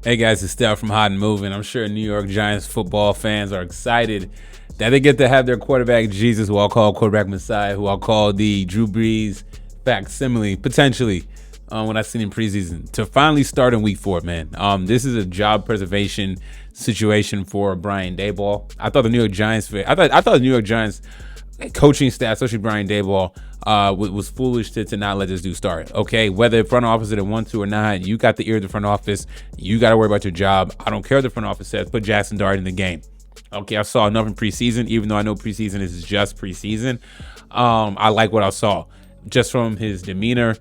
Hey guys, it's Steph from Hot and Moving. I'm sure New York Giants football fans are excited that they get to have their quarterback Jesus, who I'll call quarterback Messiah, who I'll call the Drew Brees facsimile, potentially, when I seen in preseason, to finally start in Week 4. Man, this is a job preservation situation for Brian Daboll. I thought the New York Giants coaching staff, especially Brian Daboll, was foolish to not let this dude start. Okay, whether the front office didn't want to or not, you got the ear of the front office. You got to worry about your job. I don't care what the front office says. Put Jaxson Dart in the game. Okay, I saw enough in preseason, even though I know preseason is just preseason. I like what I saw just from his demeanor,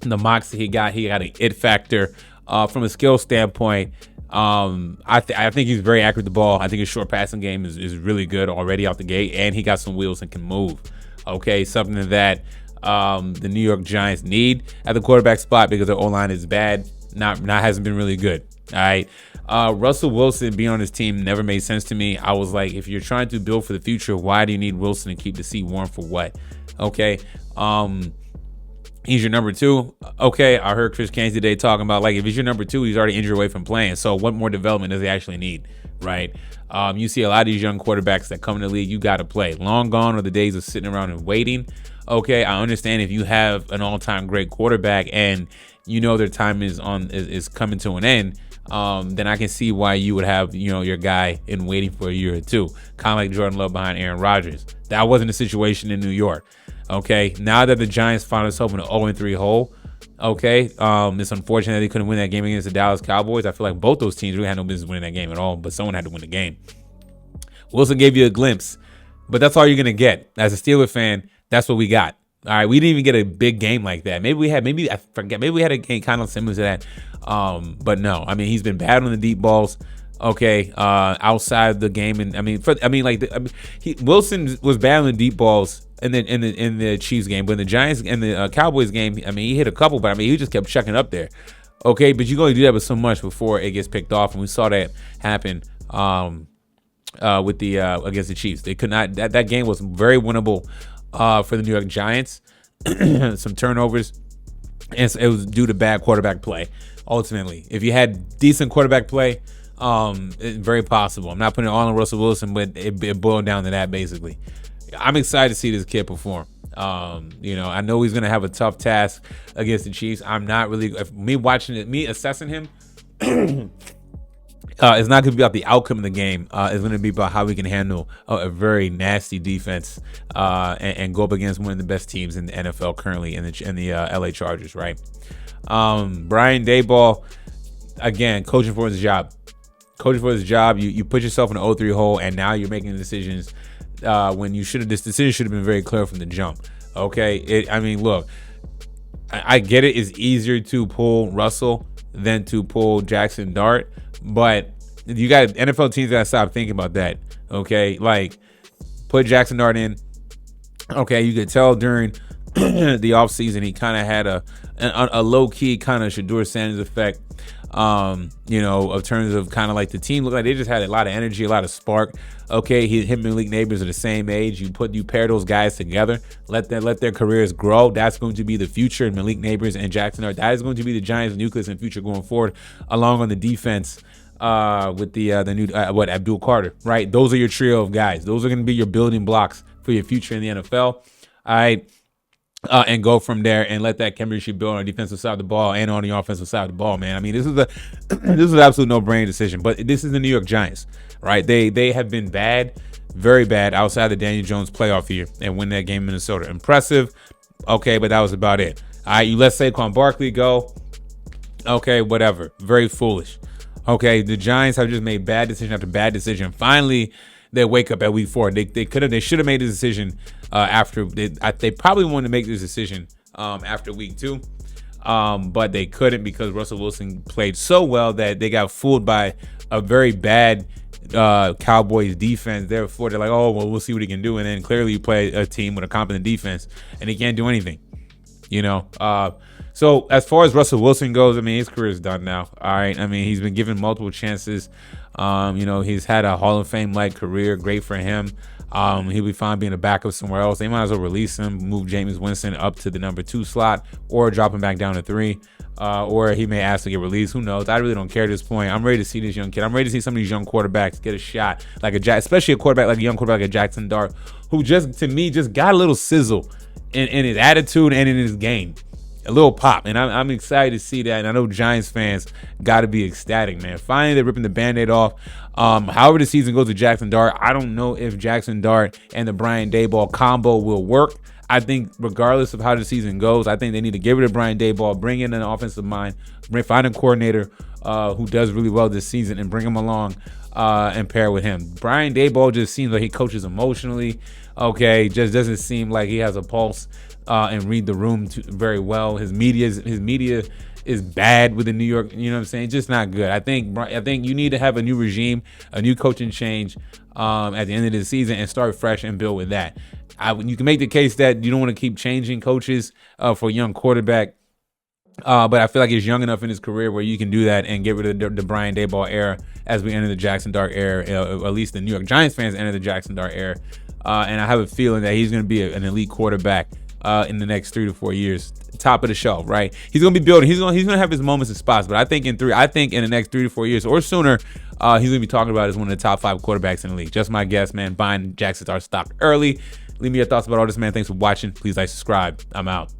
the mocks that he got. He had an it factor. From a skill standpoint, I think he's very accurate with the ball. I think his short passing game is really good already out the gate, and he got some wheels and can move. Okay, something that the New York Giants need at the quarterback spot because their O-line is bad. Not hasn't been really good. All right. Russell Wilson being on his team never made sense to me. I was like, if you're trying to build for the future, why do you need Wilson to keep the seat warm for what? Okay. He's your number 2. Okay, I heard Chris Canes today talking about, like, if he's your number 2, he's already injured away from playing. So what more development does he actually need, right? You see a lot of these young quarterbacks that come in the league, you got to play. Long gone are the days of sitting around and waiting. Okay, I understand if you have an all-time great quarterback and you know their time is coming to an end, then I can see why you would have, your guy in waiting for a year or two, kind of like Jordan Love behind Aaron Rodgers. That wasn't the situation in New York. Okay, now that the Giants found themselves in an 0-3 hole, okay, it's unfortunate that they couldn't win that game against the Dallas Cowboys. I feel like both those teams really had no business winning that game at all, but someone had to win the game. Wilson gave you a glimpse, but that's all you're going to get. As a Steelers fan, that's what we got. All right, we didn't even get a big game like that. Maybe we had a game kind of similar to that, but no. I mean, he's been bad on the deep balls. Okay, outside the game, and Wilson was bad on the deep balls in the Chiefs game, but in the Giants and the Cowboys game, I mean, he hit a couple, but I mean, he just kept checking up there. Okay, but you can only do that with so much before it gets picked off, and we saw that happen with the against the Chiefs. They could not. That game was very winnable for the New York Giants. Some turnovers, and it was due to bad quarterback play. Ultimately, if you had decent quarterback play, it's very possible. I'm not putting it all on Russell Wilson, but it boiled down to that basically. I'm excited to see this kid perform. I know he's gonna have a tough task against the Chiefs. I'm not really me assessing him. It's not going to be about the outcome of the game. It's going to be about how we can handle a very nasty defense and go up against one of the best teams in the NFL currently in the LA Chargers, right? Brian Daboll, again, coaching for his job. You put yourself in an 0-3 hole, and now you're making decisions when this decision should have been very clear from the jump. Okay, look, I get it. It's easier to pull Russell than to pull Jaxson Dart, but you got NFL teams that stop thinking about that. Okay, like put Jaxson Dart in. Okay, you could tell during the offseason he kind of had a low key kind of Shedeur Sanders effect. Of terms of kind of like the team looked like they just had a lot of energy, a lot of spark. Okay, him and Malik Neighbors are the same age. You pair those guys together, let their careers grow. That's going to be the future. And Malik Neighbors and Jaxson Dart, that is going to be the Giants' nucleus in the future going forward, along on the defense with the new Abdul Carter. Right, those are your trio of guys. Those are going to be your building blocks for your future in the NFL. All right. And go from there and let that chemistry build on the defensive side of the ball and on the offensive side of the ball, man. I mean, this is an absolute no-brainer decision. But this is the New York Giants, right? They have been bad, very bad outside the Daniel Jones playoff year and win that game in Minnesota. Impressive, okay, but that was about it. All right, you let Saquon Barkley go. Okay, whatever. Very foolish. Okay, the Giants have just made bad decision after bad decision. Finally, they wake up at week 4. They should have made this decision after they probably wanted to make this decision after week 2, but they couldn't because Russell Wilson played so well that they got fooled by a very bad Cowboys defense. Therefore, they're like, oh well, we'll see what he can do, and then clearly you play a team with a competent defense and he can't do anything. So as far as Russell Wilson goes, I mean, his career is done now. All right, I mean, he's been given multiple chances. He's had a Hall of Fame-like career. Great for him. He'll be fine being a backup somewhere else. They might as well release him, move Jameis Winston up to the number 2 slot, or drop him back down to 3. Or he may ask to get released. Who knows? I really don't care at this point. I'm ready to see this young kid. I'm ready to see some of these young quarterbacks get a shot, especially a quarterback like a young quarterback like Jaxson Dart, who just got a little sizzle in his attitude and in his game. A little pop, and I'm excited to see that. And I know Giants fans got to be ecstatic, man. Finally, they're ripping the Band-Aid off. However the season goes with Jaxson Dart, I don't know if Jaxson Dart and the Brian Daboll combo will work. I think regardless of how the season goes, I think they need to get rid of Brian Daboll, bring in an offensive mind, find a coordinator who does really well this season, and bring him along and pair with him. Brian Daboll just seems like he coaches emotionally. Okay, just doesn't seem like he has a pulse and read the room very well. His media is bad with the New York. You know what I'm saying? Just not good. I think you need to have a new regime, a new coaching change at the end of the season, and start fresh and build with that. You can make the case that you don't want to keep changing coaches for a young quarterback. But I feel like he's young enough in his career where you can do that and get rid of the Brian Daboll era as we enter the Jaxson Dart era, or at least the New York Giants fans enter the Jaxson Dart era. And I have a feeling that he's going to be an elite quarterback in the next 3 to 4 years, top of the shelf, right? He's going to be building. He's going to have his moments and spots, but I think in the next 3 to 4 years or sooner, he's going to be talked about as one of the top 5 quarterbacks in the league. Just my guess, man. Buying Jaxson Dart stock early. Leave me your thoughts about all this, man. Thanks for watching. Please like, subscribe. I'm out.